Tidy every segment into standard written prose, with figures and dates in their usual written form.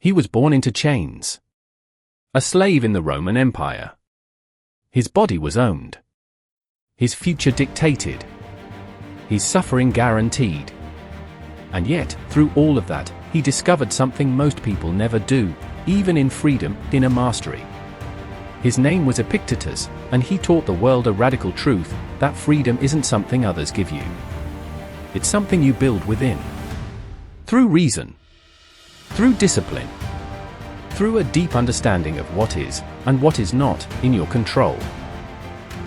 He was born into chains. A slave in the Roman Empire. His body was owned. His future dictated. His suffering guaranteed. And yet, through all of that, he discovered something most people never do, even in freedom, inner mastery. His name was Epictetus, and he taught the world a radical truth, that freedom isn't something others give you. It's something you build within. Through reason. Through discipline. Through a deep understanding of what is, and what is not, in your control.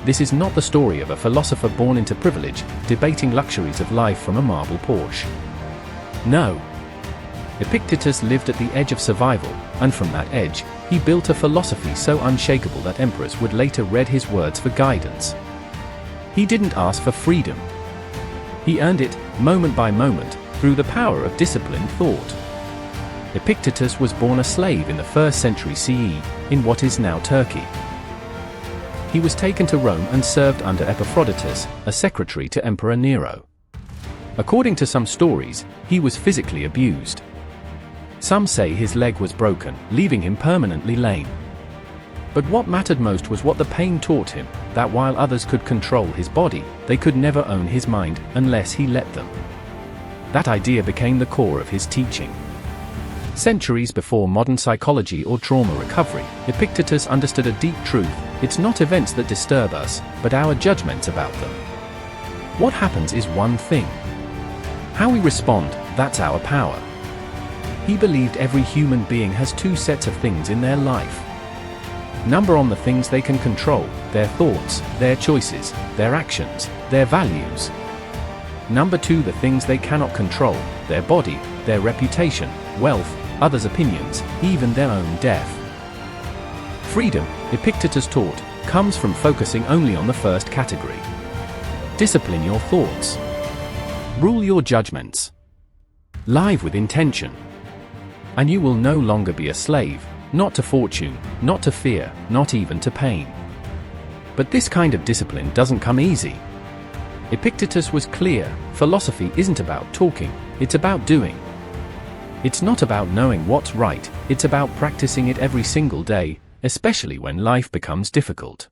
This is not the story of a philosopher born into privilege, debating luxuries of life from a marble Porsche. No. Epictetus lived at the edge of survival, and from that edge, he built a philosophy so unshakable that emperors would later read his words for guidance. He didn't ask for freedom. He earned it, moment by moment, through the power of disciplined thought. Epictetus was born a slave in the 1st century CE, in what is now Turkey. He was taken to Rome and served under Epaphroditus, a secretary to Emperor Nero. According to some stories, he was physically abused. Some say his leg was broken, leaving him permanently lame. But what mattered most was what the pain taught him, that while others could control his body, they could never own his mind, unless he let them. That idea became the core of his teaching. Centuries before modern psychology or trauma recovery, Epictetus understood a deep truth: it's not events that disturb us, but our judgments about them. What happens is one thing. How we respond, that's our power. He believed every human being has 2 sets of things in their life. Number 1, the things they can control, their thoughts, their choices, their actions, their values. Number 2, the things they cannot control, their body, their reputation, wealth, others' opinions, even their own death. Freedom, Epictetus taught, comes from focusing only on the first category. Discipline your thoughts. Rule your judgments. Live with intention. And you will no longer be a slave, not to fortune, not to fear, not even to pain. But this kind of discipline doesn't come easy. Epictetus was clear: philosophy isn't about talking, it's about doing. It's not about knowing what's right, it's about practicing it every single day, especially when life becomes difficult.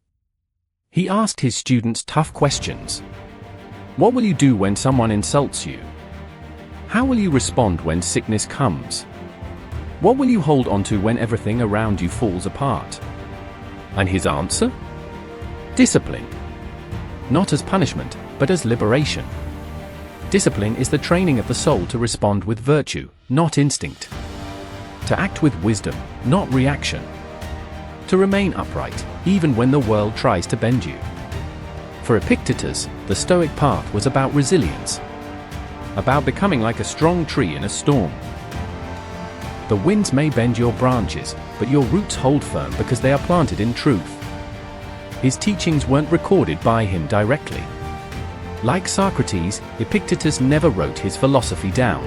He asked his students tough questions. What will you do when someone insults you? How will you respond when sickness comes? What will you hold on to when everything around you falls apart? And his answer? Discipline. Not as punishment, but as liberation. Discipline is the training of the soul to respond with virtue, not instinct. To act with wisdom, not reaction. To remain upright, even when the world tries to bend you. For Epictetus, the Stoic path was about resilience. About becoming like a strong tree in a storm. The winds may bend your branches, but your roots hold firm because they are planted in truth. His teachings weren't recorded by him directly. Like Socrates, Epictetus never wrote his philosophy down.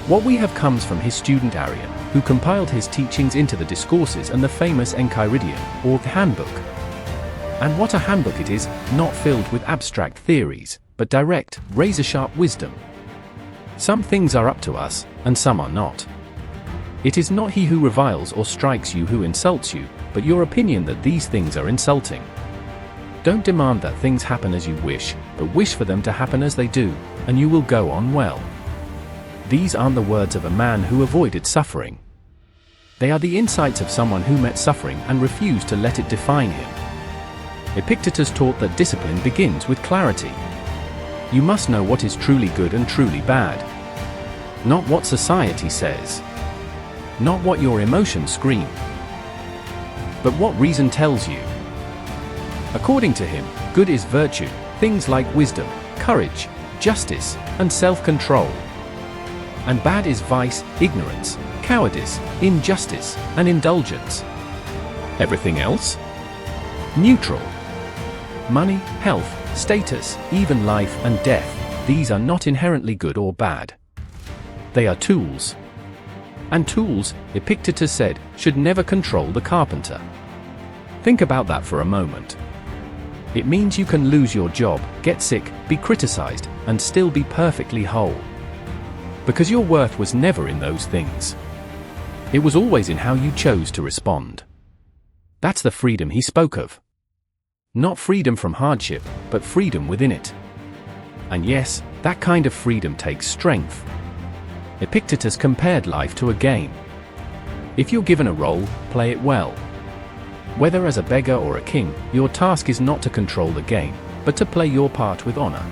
What we have comes from his student Aversion, who compiled his teachings into the Discourses and the famous Enchiridion, or the Handbook. And what a handbook it is, not filled with abstract theories, but direct, razor-sharp wisdom. Some things are up to us, and some are not. It is not he who reviles or strikes you who insults you, but your opinion that these things are insulting. Don't demand that things happen as you wish, but wish for them to happen as they do, and you will go on well. These aren't the words of a man who avoided suffering. They are the insights of someone who met suffering and refused to let it define him. Epictetus taught that discipline begins with clarity. You must know what is truly good and truly bad. Not what society says. Not what your emotions scream. But what reason tells you. According to him, good is virtue, things like wisdom, courage, justice, and self-control. And bad is vice, ignorance, cowardice, injustice, and indulgence. Everything else? Neutral. Money, health, status, even life and death, these are not inherently good or bad. They are tools. And tools, Epictetus said, should never control the carpenter. Think about that for a moment. It means you can lose your job, get sick, be criticized, and still be perfectly whole. Because your worth was never in those things. It was always in how you chose to respond. That's the freedom he spoke of. Not freedom from hardship, but freedom within it. And yes, that kind of freedom takes strength. Epictetus compared life to a game. If you're given a role, play it well. Whether as a beggar or a king, your task is not to control the game, but to play your part with honor.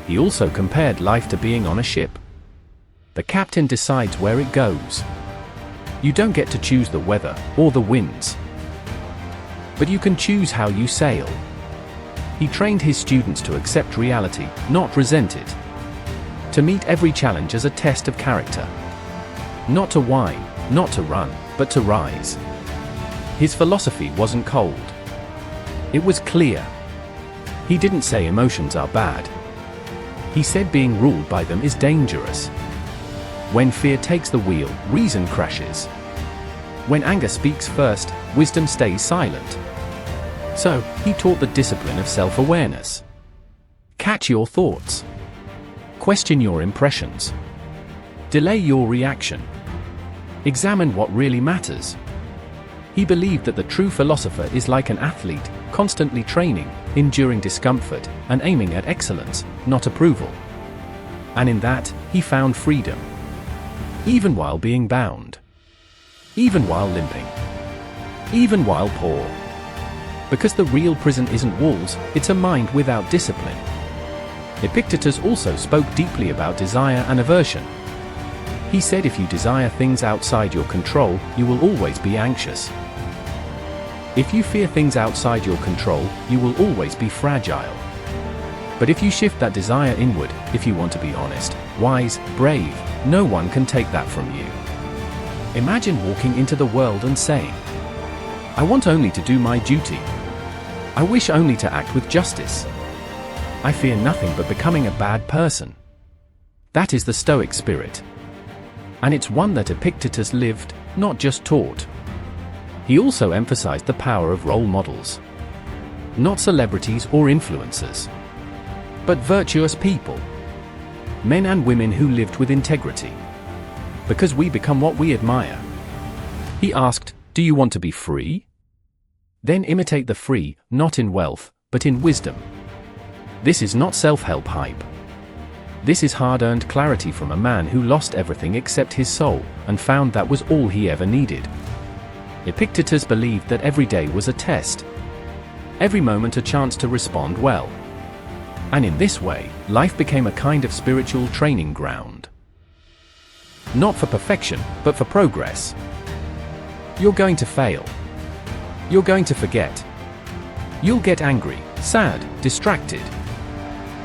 He also compared life to being on a ship. The captain decides where it goes. You don't get to choose the weather or the winds, but you can choose how you sail. He trained his students to accept reality, not resent it. To meet every challenge as a test of character. Not to whine, not to run, but to rise. His philosophy wasn't cold. It was clear. He didn't say emotions are bad. He said being ruled by them is dangerous. When fear takes the wheel, reason crashes. When anger speaks first, wisdom stays silent. So, he taught the discipline of self-awareness. Catch your thoughts. Question your impressions. Delay your reaction. Examine what really matters. He believed that the true philosopher is like an athlete, constantly training, enduring discomfort, and aiming at excellence, not approval. And in that, he found freedom. Even while being bound. Even while limping. Even while poor. Because the real prison isn't walls, it's a mind without discipline. Epictetus also spoke deeply about desire and aversion. He said if you desire things outside your control, you will always be anxious. If you fear things outside your control, you will always be fragile. But if you shift that desire inward, if you want to be honest, wise, brave, no one can take that from you. Imagine walking into the world and saying, I want only to do my duty. I wish only to act with justice. I fear nothing but becoming a bad person. That is the Stoic spirit. And it's one that Epictetus lived, not just taught. He also emphasized the power of role models. Not celebrities or influencers, but virtuous people. Men and women who lived with integrity. Because we become what we admire. He asked, do you want to be free? Then imitate the free, not in wealth, but in wisdom. This is not self-help hype. This is hard-earned clarity from a man who lost everything except his soul, and found that was all he ever needed. Epictetus believed that every day was a test. Every moment a chance to respond well. And in this way, life became a kind of spiritual training ground. Not for perfection, but for progress. You're going to fail. You're going to forget. You'll get angry, sad, distracted.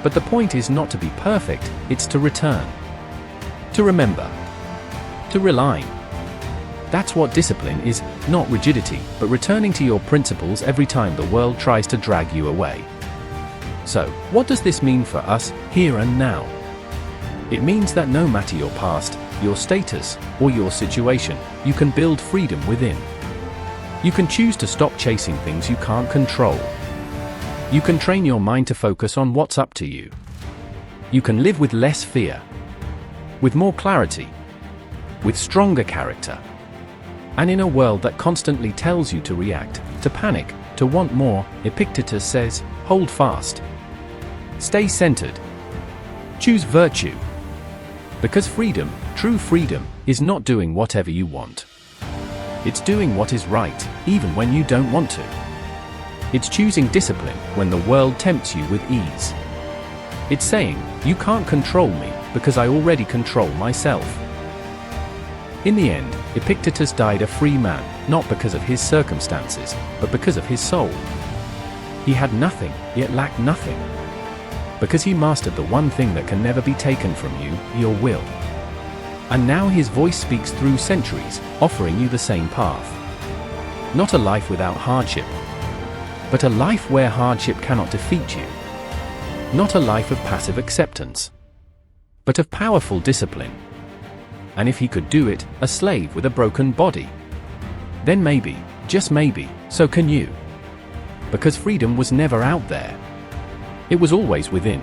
But the point is not to be perfect, it's to return. To remember. To realign. That's what discipline is, not rigidity, but returning to your principles every time the world tries to drag you away. So, what does this mean for us, here and now? It means that no matter your past, your status, or your situation, you can build freedom within. You can choose to stop chasing things you can't control. You can train your mind to focus on what's up to you. You can live with less fear. With more clarity. With stronger character. And in a world that constantly tells you to react, to panic, to want more, Epictetus says, hold fast. Stay centered. Choose virtue. Because freedom, true freedom, is not doing whatever you want. It's doing what is right, even when you don't want to. It's choosing discipline when the world tempts you with ease. It's saying, you can't control me, because I already control myself. In the end, Epictetus died a free man, not because of his circumstances, but because of his soul. He had nothing, yet lacked nothing. Because he mastered the one thing that can never be taken from you, your will. And now his voice speaks through centuries, offering you the same path. Not a life without hardship, but a life where hardship cannot defeat you. Not a life of passive acceptance, but of powerful discipline. And if he could do it, a slave with a broken body, then maybe, just maybe, so can you. Because freedom was never out there. It was always within.